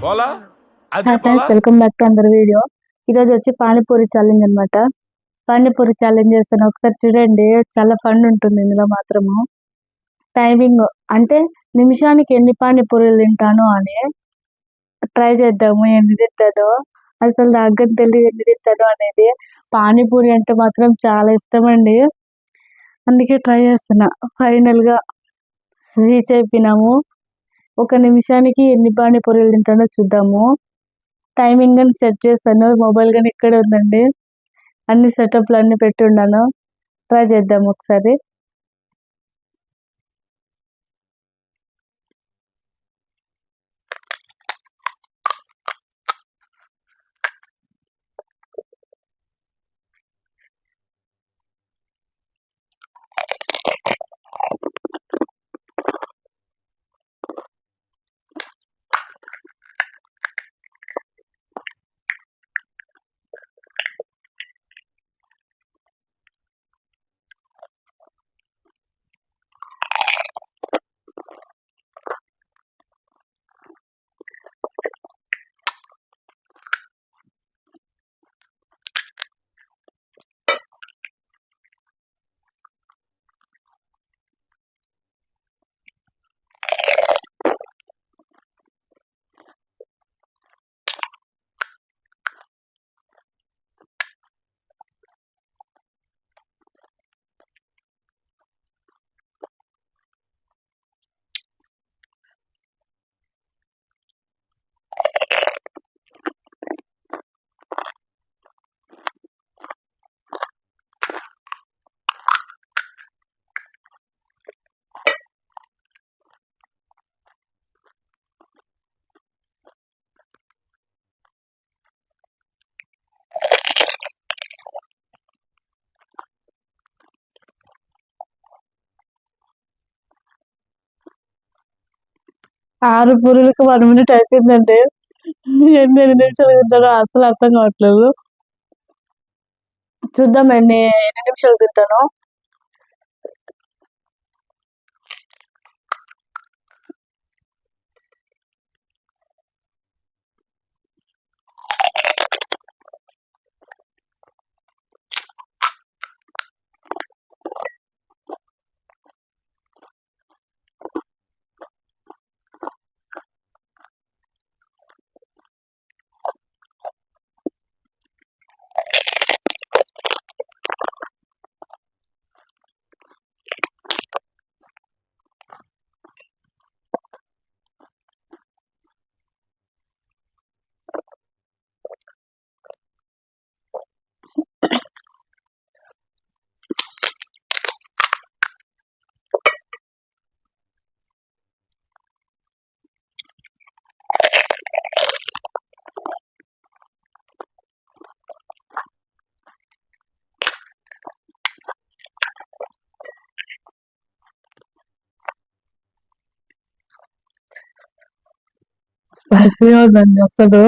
Hi friends, welcome back to another video. ఈరోజు వచ్చి panipuri challenge అనమాట. పానీపూరి ఛాలెంజ్ చేస్తాను, ఒకసారి చూడండి. చాలా ఫన్ ఉంటుంది ఇందులో మాత్రము. టైమింగ్ అంటే నిమిషానికి ఎన్ని పానీపూరీలు తింటాను అని ట్రై చేద్దాము. ఎన్ని తింటానో అసలు నాకు తెలియదు, ఎన్ని తింటాను అనేది. పానీపూరి అంటే మాత్రం చాలా ఇష్టం అండి, అందుకే ట్రై చేస్తున్నా. ఫైనల్గా రీచ్ అయిపోయినాము. ఒక నిమిషానికి ఎన్ని పానీపూరీలు తింటానో చూద్దాము. టైమింగ్ అని సెట్ చేస్తాను, మొబైల్ కానీ ఇక్కడే ఉందండి. అన్ని సెటప్లు అన్ని పెట్టి ఉన్నాను. ట్రై చేద్దాం ఒకసారి. ఆరు పూరీలకు 1 మినిట్ అయిపోయిందండి. ఎన్ని నిమిషాలు తింటానో అసలు అర్థం కావట్లేదు. చూద్దాం ఎన్ని నిమిషాలు తింటానో. స్పైసీగా ఉందండి అసలు.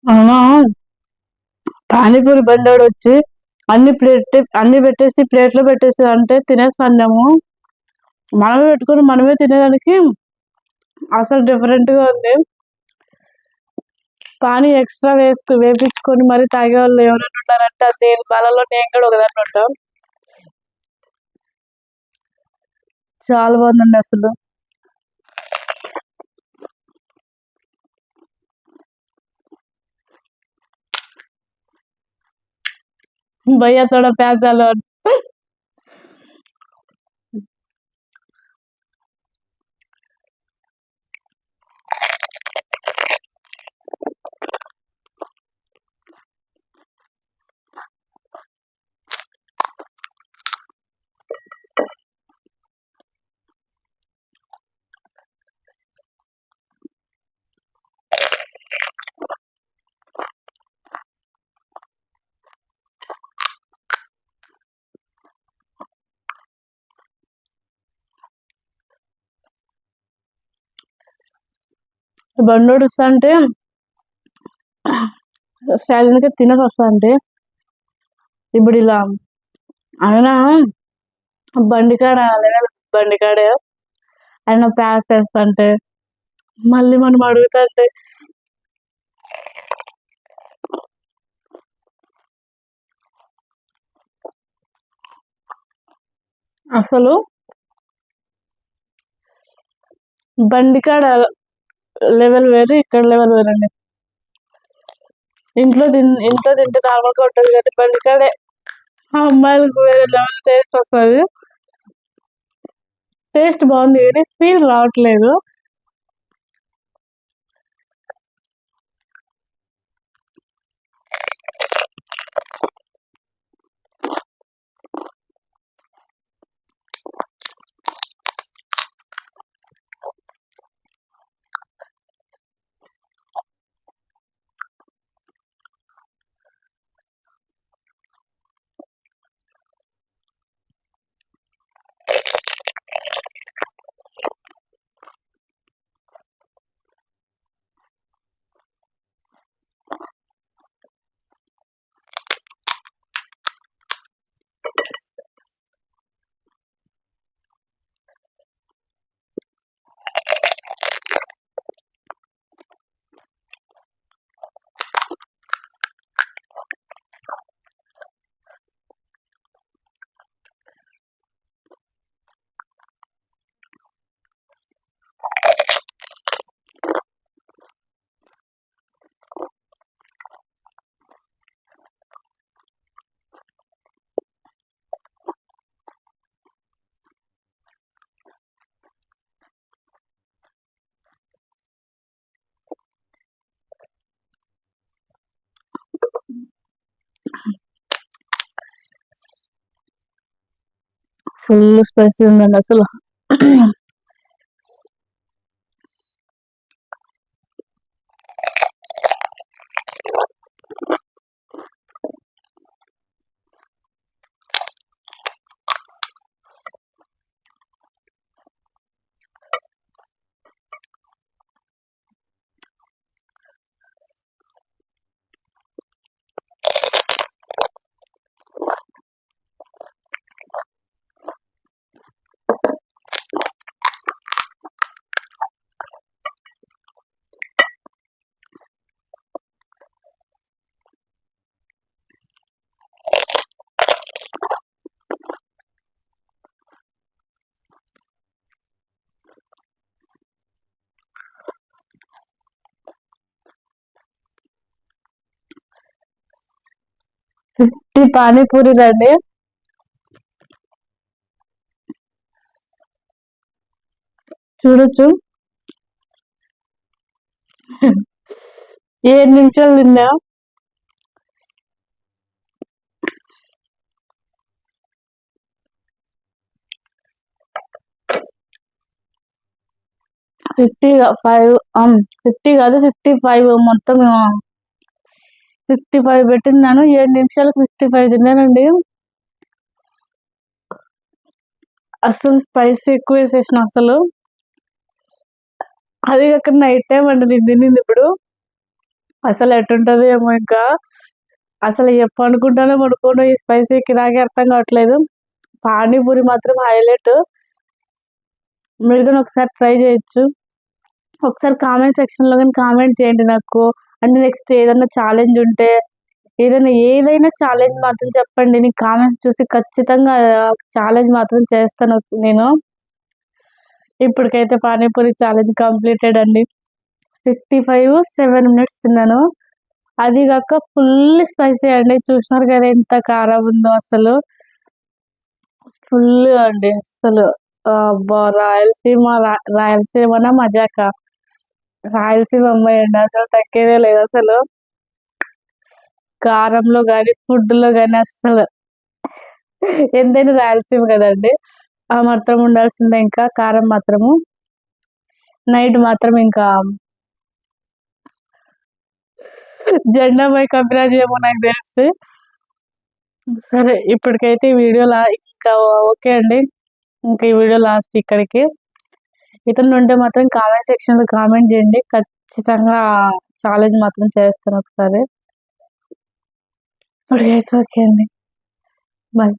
అవునా, పానీపూరి బండోడు వచ్చి అన్ని పెట్టేసి ప్లేట్లో పెట్టేసి అంటే తినేస్తున్నాము. మనమే పెట్టుకుని మనమే తినేదానికి అసలు డిఫరెంట్ గా ఉంది. పానీ ఎక్స్ట్రా వేపించుకొని మరి తాగే వాళ్ళు ఎవరైనా ఉన్నారంటే అది వాళ్ళలో నేను కూడా ఒకదాన్ని ఉంటాం. చాలా బాగుందండి అసలు. భయ్యా తోడ ప్యాజాలో బండోడు వస్తా అంటే సైలెంట్గా తినక వస్తా అంటే ఇప్పుడు ఇలా ఆయన బండికాడ బండికాడే ఆయన ప్యాక్ చేస్తా అంటే మళ్ళీ మనం అడుగుతా అంటే అసలు బండికాడ లెవెల్ వేరు, ఇక్కడ లెవెల్ వేరండి. ఇంట్లో తింటే నార్మల్గా ఉంటుంది కానీ బండికాడే ఆ అమ్మాయిలకు వేరే లెవెల్ టేస్ట్ వస్తుంది. టేస్ట్ బాగుంది కానీ ఫీల్ రావట్లేదు. ఫుల్ స్పైసీ ఉందండి అసలు. ఈ పానీపూరీలండి చూడొచ్చు 7 నిమిషాలు తిన్నా. ఫిఫ్టీ 50 కాదు 55 మొత్తం 55 పెట్టినాను. 7 నిమిషాలకు 55 తిన్నానండి. అసలు స్పైసీ ఎక్కువ వేసేసిన అసలు. అది కాక నైట్ టైం అండి నేను తినింది. ఇప్పుడు అసలు ఎట్టుంటది ఏమో. ఇంకా అసలు పనుకుంటానో పడుకోనో ఈ స్పైసీకి నాకే అర్థం కావట్లేదు. పానీపూరి మాత్రం హైలైట్. మీరు కానీ ఒకసారి ట్రై చేయొచ్చు. ఒకసారి కామెంట్ సెక్షన్లో కానీ కామెంట్ చేయండి నాకు. అంటే నెక్స్ట్ ఏదైనా ఛాలెంజ్ ఉంటే ఏదైనా ఛాలెంజ్ మాత్రం చెప్పండి. నేను కామెంట్స్ చూసి ఖచ్చితంగా ఛాలెంజ్ మాత్రం చేస్తాను నేను. ఇప్పటికైతే పానీపూరి ఛాలెంజ్ కంప్లీటెడ్ అండి. 55 7 మినిట్స్ తిన్నాను. అది కాక ఫుల్ స్పైసీ అండి. చూసినారు కదా ఎంత కారం ఉందో అసలు. ఫుల్ అండి అసలు. రాయలసీమనా మజాక. రాయలసీమ అమ్మాయి అండి, అసలు తగ్గేదే లేదు అసలు. కారంలో కానీ ఫుడ్లో కానీ అస్సలు. ఎంతైనా రాయలసీమ కదండి, ఆ మాత్రం ఉండాల్సిందే. ఇంకా కారం మాత్రము నైట్ మాత్రం ఇంకా జెండాపై కపిరాజు ఏమో నాకు తెలిసి. సరే ఇప్పటికైతే ఈ వీడియో ఇంకా ఓకే అండి. ఇంకా ఈ వీడియో లాస్ట్ ఇక్కడికి. ఇతను ఉంటే మాత్రం కామెంట్ సెక్షన్లో కామెంట్ చేయండి. ఖచ్చితంగా ఛాలెంజ్ మాత్రం చేస్తాను ఒకసారి. ఇప్పటికైతే ఓకే అండి. బాయ్.